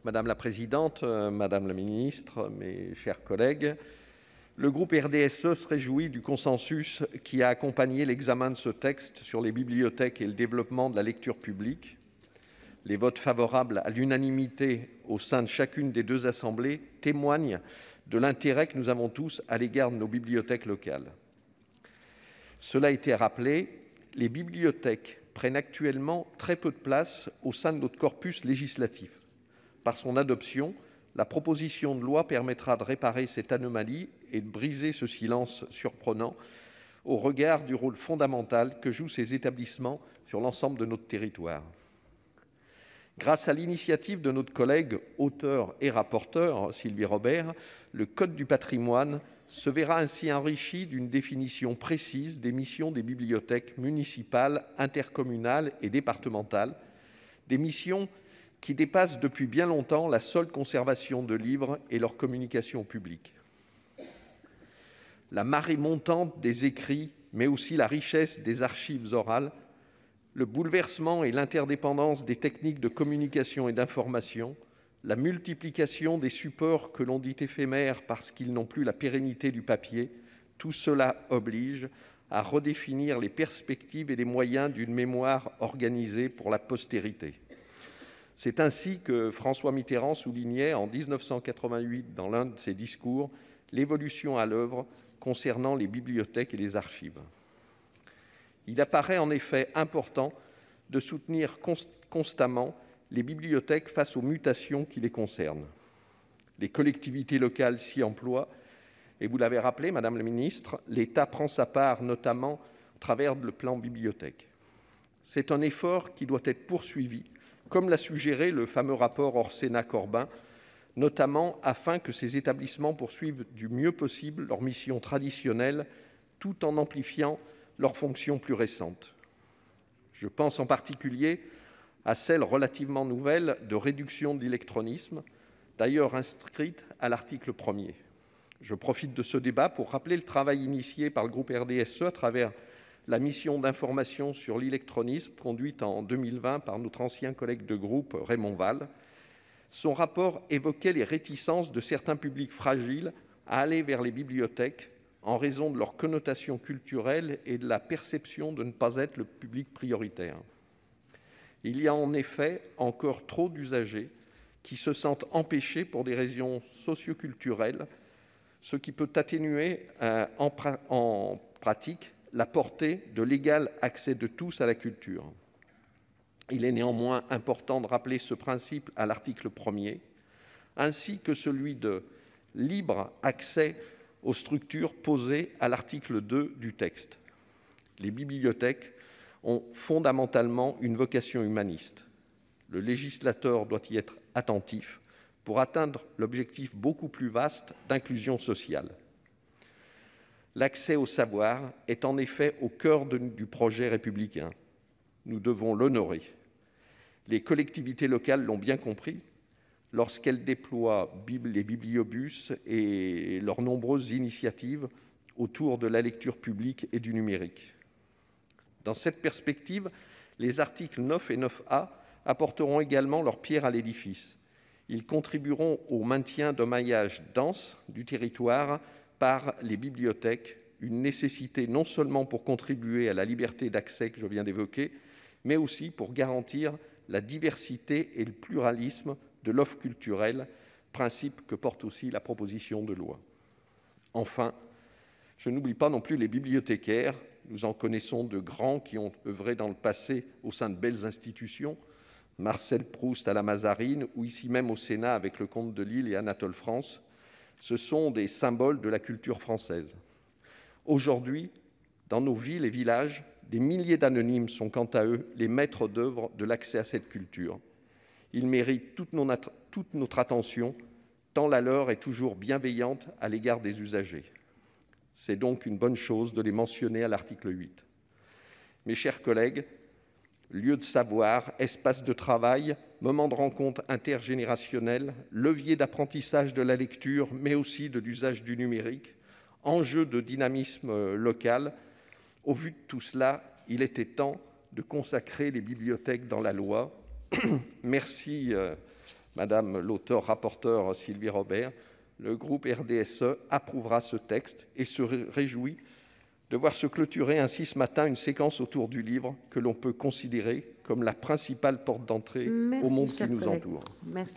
Madame la présidente, Madame la ministre, mes chers collègues, le groupe RDSE se réjouit du consensus qui a accompagné l'examen de ce texte sur les bibliothèques et le développement de la lecture publique. Les votes favorables à l'unanimité au sein de chacune des deux assemblées témoignent de l'intérêt que nous avons tous à l'égard de nos bibliothèques locales. Cela a été rappelé, les bibliothèques prennent actuellement très peu de place au sein de notre corpus législatif. Par son adoption, la proposition de loi permettra de réparer cette anomalie et de briser ce silence surprenant au regard du rôle fondamental que jouent ces établissements sur l'ensemble de notre territoire. Grâce à l'initiative de notre collègue auteur et rapporteur Sylvie Robert, le Code du patrimoine se verra ainsi enrichi d'une définition précise des missions des bibliothèques municipales, intercommunales et départementales, des missions qui dépassent depuis bien longtemps la seule conservation de livres et leur communication au public. La marée montante des écrits, mais aussi la richesse des archives orales, le bouleversement et l'interdépendance des techniques de communication et d'information, la multiplication des supports que l'on dit éphémères parce qu'ils n'ont plus la pérennité du papier, tout cela oblige à redéfinir les perspectives et les moyens d'une mémoire organisée pour la postérité. C'est ainsi que François Mitterrand soulignait en 1988 dans l'un de ses discours l'évolution à l'œuvre concernant les bibliothèques et les archives. Il apparaît en effet important de soutenir constamment les bibliothèques face aux mutations qui les concernent. Les collectivités locales s'y emploient et vous l'avez rappelé, Madame la Ministre, l'État prend sa part notamment à travers le plan bibliothèque. C'est un effort qui doit être poursuivi, comme l'a suggéré le fameux rapport Orsena-Corbin, notamment afin que ces établissements poursuivent du mieux possible leur mission traditionnelle tout en amplifiant leurs fonctions plus récentes. Je pense en particulier à celle relativement nouvelle de réduction de l'illectronisme, d'ailleurs inscrite à l'article 1er. Je profite de ce débat pour rappeler le travail initié par le groupe RDSE à travers la mission d'information sur l'illectronisme conduite en 2020 par notre ancien collègue de groupe Raymond Vall. Son rapport évoquait les réticences de certains publics fragiles à aller vers les bibliothèques en raison de leur connotation culturelle et de la perception de ne pas être le public prioritaire. Il y a en effet encore trop d'usagers qui se sentent empêchés pour des raisons socioculturelles, ce qui peut atténuer en pratique la portée de l'égal accès de tous à la culture. Il est néanmoins important de rappeler ce principe à l'article 1er, ainsi que celui de libre accès aux structures posées à l'article 2 du texte. Les bibliothèques ont fondamentalement une vocation humaniste. Le législateur doit y être attentif pour atteindre l'objectif beaucoup plus vaste d'inclusion sociale. L'accès au savoir est en effet au cœur du projet républicain. Nous devons l'honorer. Les collectivités locales l'ont bien compris lorsqu'elles déploient les bibliobus et leurs nombreuses initiatives autour de la lecture publique et du numérique. Dans cette perspective, les articles 9 et 9A apporteront également leur pierre à l'édifice. Ils contribueront au maintien d'un maillage dense du territoire par les bibliothèques, une nécessité non seulement pour contribuer à la liberté d'accès que je viens d'évoquer, mais aussi pour garantir la diversité et le pluralisme de l'offre culturelle, principe que porte aussi la proposition de loi. Enfin, je n'oublie pas non plus les bibliothécaires. Nous en connaissons de grands qui ont œuvré dans le passé au sein de belles institutions, Marcel Proust à la Mazarine ou ici même au Sénat avec le Comte de Lille et Anatole France. Ce sont des symboles de la culture française. Aujourd'hui, dans nos villes et villages, des milliers d'anonymes sont quant à eux les maîtres d'œuvre de l'accès à cette culture. Ils méritent toute notre attention, tant la leur est toujours bienveillante à l'égard des usagers. C'est donc une bonne chose de les mentionner à l'article 8. Mes chers collègues, lieu de savoir, espace de travail, moment de rencontre intergénérationnelle, levier d'apprentissage de la lecture, mais aussi de l'usage du numérique, enjeu de dynamisme local. Au vu de tout cela, il était temps de consacrer les bibliothèques dans la loi. Merci Madame l'auteure rapporteure Sylvie Robert, le groupe RDSE approuvera ce texte et se réjouit de voir se clôturer ainsi ce matin une séquence autour du livre que l'on peut considérer comme la principale porte d'entrée au monde qui nous entoure. Merci.